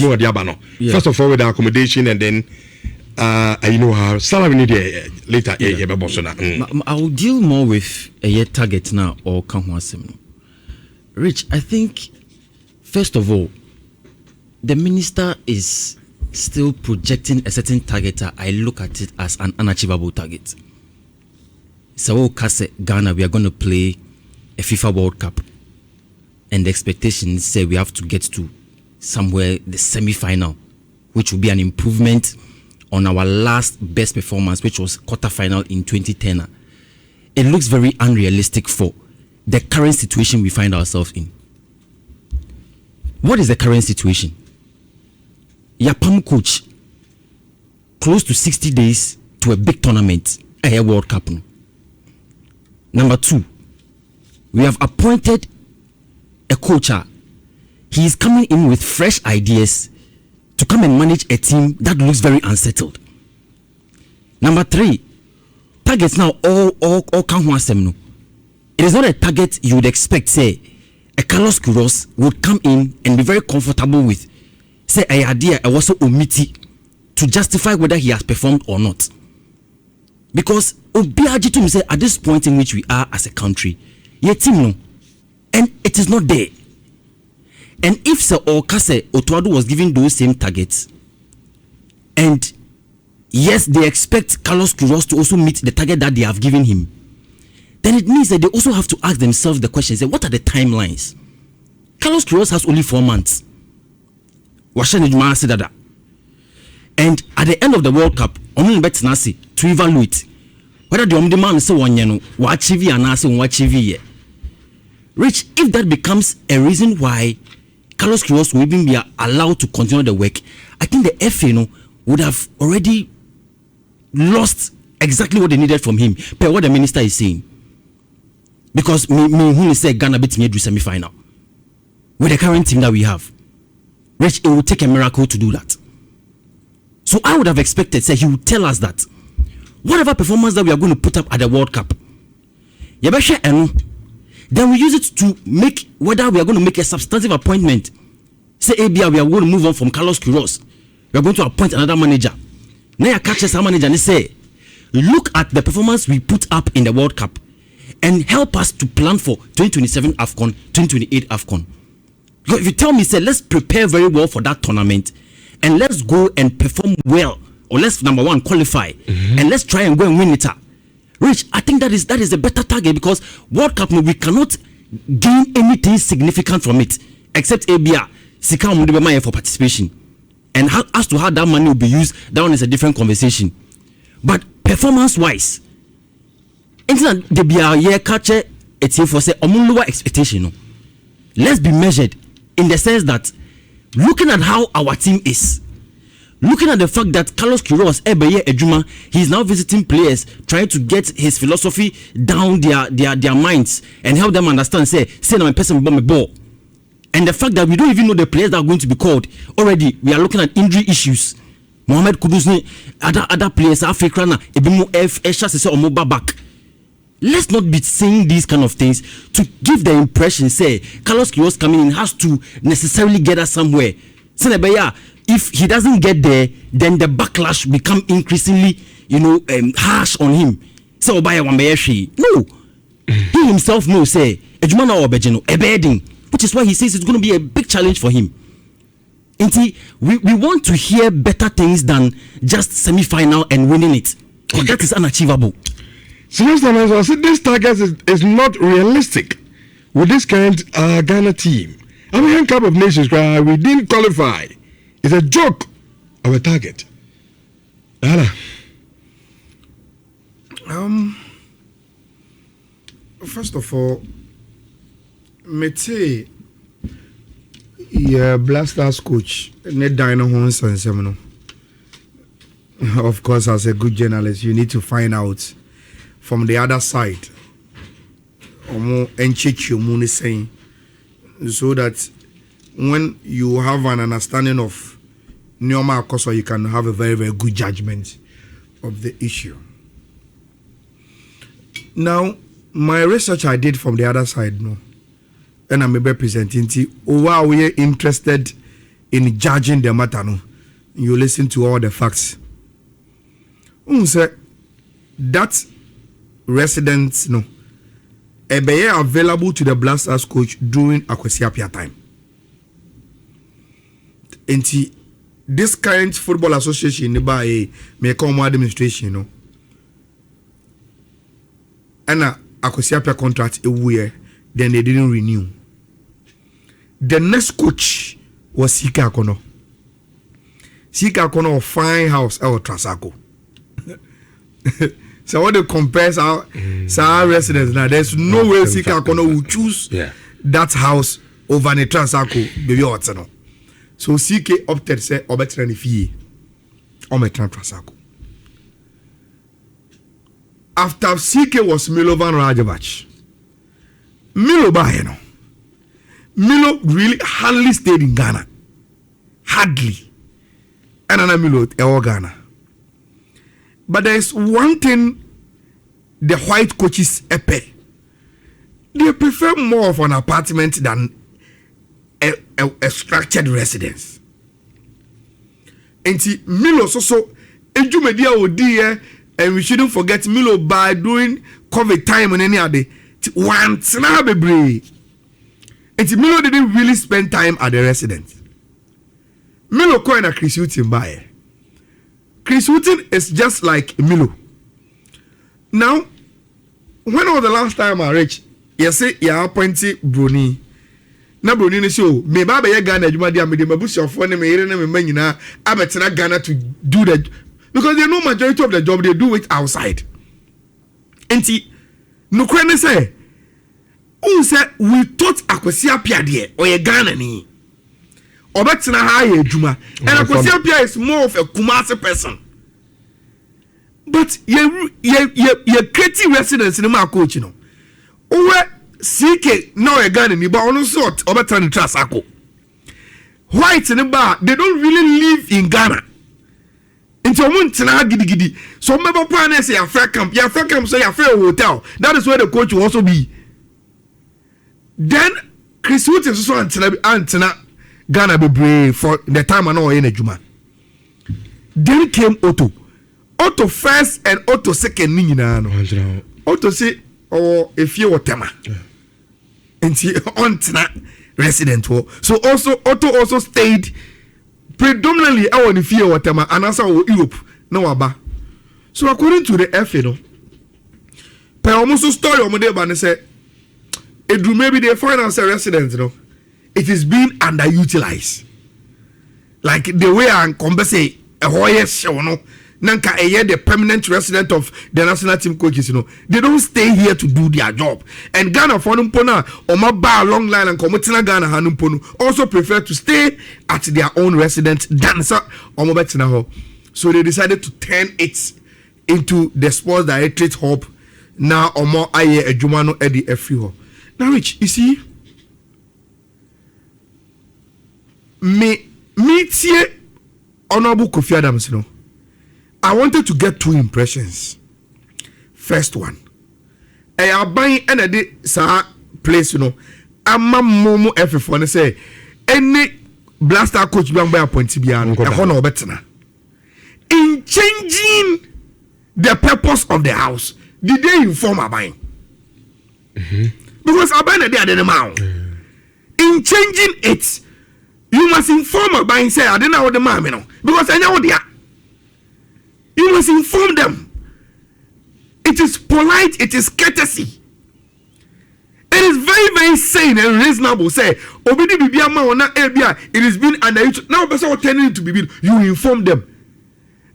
what the first of all with the accommodation and then you know how salary need later I will deal more with a year target now or Kanhuasim. Rich, I think first of all, the minister is still projecting a certain target. I look at it as an unachievable target. So Ghana, we are going to play a FIFA World Cup, and the expectations say we have to get to somewhere the semi-final, which will be an improvement on our last best performance, which was quarter-final in 2010. It looks very unrealistic for the current situation we find ourselves in. What is the current situation? Yapam coach, close to 60 days to a big tournament, a World Cup. Number 2, we have appointed a coach. He is coming in with fresh ideas to come and manage a team that looks very unsettled. Number 3, targets now all come. It is not a target you would expect, say, a Carlos Queiroz would come in and be very comfortable with, say, a idea also omiti to justify whether he has performed or not. Because Obiajitum say at this point in which we are as a country, yet no, and it is not there. And if Sir Okase Otuado was given those same targets, and yes, they expect Carlos Queiroz to also meet the target that they have given him, then it means that they also have to ask themselves the question, say, what are the timelines? Carlos Queiroz has only 4 months. And at the end of the World Cup, to evaluate whether the man say one achieve and say achieve. Rich, if that becomes a reason why Carlos Queiroz will even be allowed to continue the work, I think the FA would have already lost exactly what they needed from him per what the minister is saying. Because me say Ghana beat me do semi-final with the current team that we have. Rich, it will take a miracle to do that. So I would have expected, say, he would tell us that whatever performance that we are going to put up at the World Cup, then we use it to make whether we are going to make a substantive appointment. Say, ABR, we are going to move on from Carlos Queiroz. We are going to appoint another manager. Now you catch our manager and say, look at the performance we put up in the World Cup and help us to plan for 2027 AFCON, 2028 AFCON. Because if you tell me, say, let's prepare very well for that tournament and let's go and perform well, or let's, number 1, qualify, and let's try and go and win it. Rich, I think that is a better target, because World Cup, we cannot gain anything significant from it except ABR, Sika Omudibema for participation. And as to how that money will be used, that one is a different conversation. But performance-wise, the BR catcher, it's here for say lower expectation. Let's be measured in the sense that looking at how our team is, looking at the fact that Carlos Queiroz Ejuma, he's now visiting players, trying to get his philosophy down their minds and help them understand. Say now my person bomb a ball, and the fact that we don't even know the players that are going to be called already. We are looking at injury issues. Mohamed Kudus, other players, Africana, Ebimu F, Esha Sese Omoba back. Let's not be saying these kind of things to give the impression, say, Carlos Queiroz coming in has to necessarily get us somewhere. If he doesn't get there, then the backlash become increasingly, harsh on him. So, no. He himself knows, say, which is why he says it's going to be a big challenge for him. And we want to hear better things than just semi-final and winning it. But that is unachievable. Seriously, I said this target is not realistic with this current Ghana team. African Cup of Nations, we didn't qualify. It's a joke of a target. Anna. First of all, Mete, Blasters coach, Ned Dino Hons and Semino. Of course, as a good journalist, you need to find out from the other side, saying, so that when you have an understanding of Nyoma Akoso, you can have a very, very good judgment of the issue. Now, my research I did from the other side, and I'm representing, we are interested in judging the matter, no, you listen to all the facts. Say that residents, no, be available to the Black Stars coach during Akwesi Appiah time. And this current football association by may come administration, no, and Akwesi Appiah contract a year, then they didn't renew. The next coach was Sika Akono. Sika Akono of fine house our Trasako. So what they compare our residents now, there's no way Sika Akono will choose that house over the Trasako baby Otsano. So CK opted say obetrani fee or metran Trasako. After CK was Milovan Rajovac. Milo Baheno. Milo really hardly stayed in Ghana. Hardly. And another Milo Ghana. But there's one thing the white coaches epe. They prefer more of an apartment than a structured residence. And see, Milo so Ejumedia Odi, and we shouldn't forget Milo by doing COVID time and any other. One snabebre. And Milo didn't really spend time at the residence. Milo coined a Chris Wooten by. Chris Wooten is just like Milo. Now, when was the last time I reached? You say you appointed Bruni. Now Bruni show me baba ya Ghana Jumadia me the bush of phone me here na me menina abetina Ghana to do that because they know majority of the job they do it outside. Enti no kwene say who say we thought Akwesi Appiah there or a Ghana ni obetina ha ye adwuma and Akwesi Appiah is more of a Kumasi person. But you creative residents in my coach, you know. Uwe CK now a Ghana ni but on sort obetina Trasako. Whites in the bar, they don't really live in Ghana. Into Muntina gidi. So member plan say your fair camp so your fair hotel. That is where the coach will also be. Then Chris Wood is also antina Ghana be brave for the time I know in a Juma. Then came Otto first and Otto second no. Otto say if you were tema. And see on resident wo. So also Otto also stayed predominantly I want to fear whatever and also Europe no aba. So according to the FA no. Per almost story on the ban say it maybe the finance residents, you know, it is being underutilized. Like the way I compensate a Hoyes show, no, Nanka the permanent resident of the national team coaches, you know, they don't stay here to do their job. And Ghana for Numpona or my bar long line and Komotina Ghana Hanumponu also prefer to stay at their own resident dancer or Mobetina Hall. So they decided to turn it into the sports directorate hub now or more aye a Jumano Eddie F. Now, Rich, you see, me here, Honorable Kofi Adams, you know, I wanted to get two impressions. First one, I buying any place, you know, I'm a momo everyone say any blaster coach be by appointee biano, a honor better. In changing the purpose of the house, did they inform a buying? Because Abana they are the amount. In changing it, you must inform about and say, I don't know what the man, you know. Because I know what they are. You must inform them. It is polite, it is courtesy. It is very, very sane and reasonable. Say, Obidi Bibiama or not Abia, it is being underutilized. Now, person turning it to be you inform them.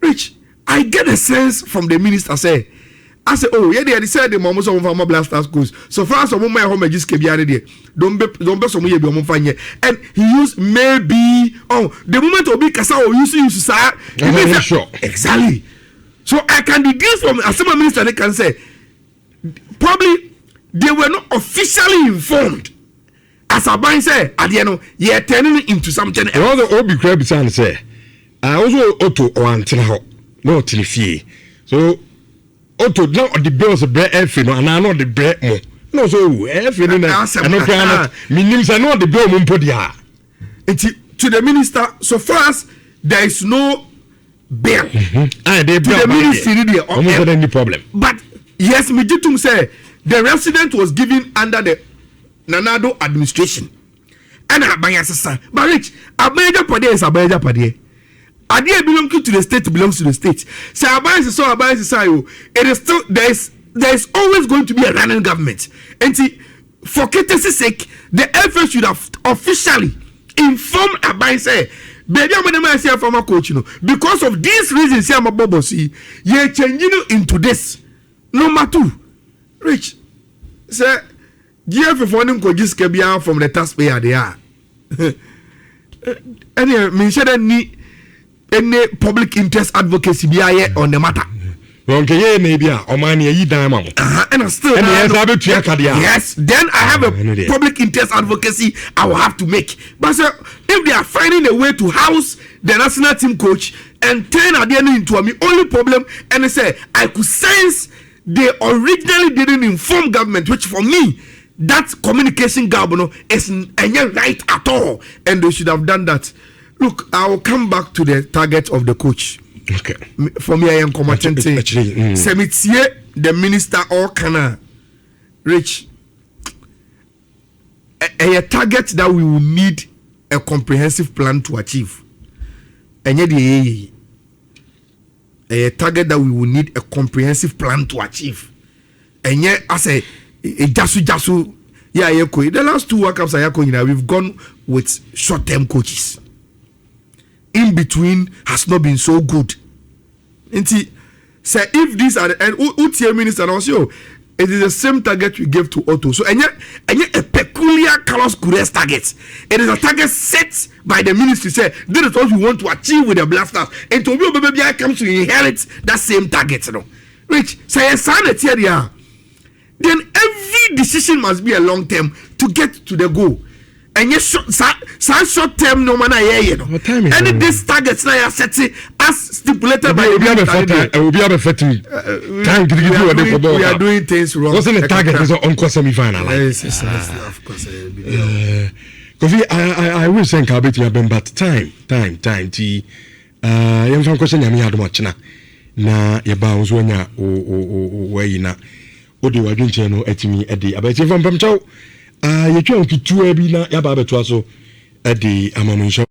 Rich, I get a sense from the minister say, I say, oh, yeah, they said the moments of my Black Stars schools. So far, some of my home just keep there. Don't be some way be fine. And he used maybe the moment of big Kasa or you say, sure. Exactly. So I can deduce from as some minister they can say probably they were not officially informed. As a bank say, at the end, you're turning into something else. All the Obi Crab say, I also auto or antenna no tilifie. So Otto now the bills of bread and I know the bread more. No, so everything I know, meaning I know the bill Mumpodia. to the minister so far as there is no bill. They to the ministry there. Almost any problem. But yes, Mijitum say the resident was given under the Nanado administration. And Abayasasa. But rich, Abaja Pade is Abaja Pade. Idea belonging to the state belongs to the state. So Abayasasa, it is still there is always going to be a running government. And see, for courtesy's sake, the FA should have officially informed Abayasa. Baby, I'm going to say former coach, because of these reasons, I'm a bobo. See, you're changing into this. Number 2, Rich, say, GF funding coaches can be out from the taxpayer. They are. Any mention any public interest advocacy be on the matter. Okay, maybe Omani yi diamond. And still, yes. Then I have a public interest advocacy I will have to make. But sir, if they are finding a way to house the national team coach and turn Adiano into a only problem, and they say I could sense they originally didn't inform government, which for me that communication gap is not right at all, and they should have done that. Look, I will come back to the target of the coach. Okay. For me, I am combatant. Semitier, the minister or Kana, Rich. A target that we will need a comprehensive plan to achieve. And yet, a target that we will need a comprehensive plan to achieve. And yet, I say, Jasu, yeah, the last 2 World Cups we've gone with short-term coaches. In between has not been so good. And say if these are and UTA minister also, it is the same target we gave to Otto. So and yet a peculiar Carlos Queiroz target. It is a target set by the ministry. Say this is what we want to achieve with the Blasters. And to be baby comes to inherit that same target. Rich, say a sign it here. Then every decision must be a long term to get to the goal. And yes, short term no man and this targets now are set as stipulated by the we are doing things wrong. Wasn't the target is on semi-final? Yes, of course. Kofi, I will say Kabeti have but time. Young from question Yami had much na your bounds when you na Odi Wagin channel etimi Eddie. About you from Pamcho. You can't keep 2 every night. Yababe Twasso at the Amanunsha.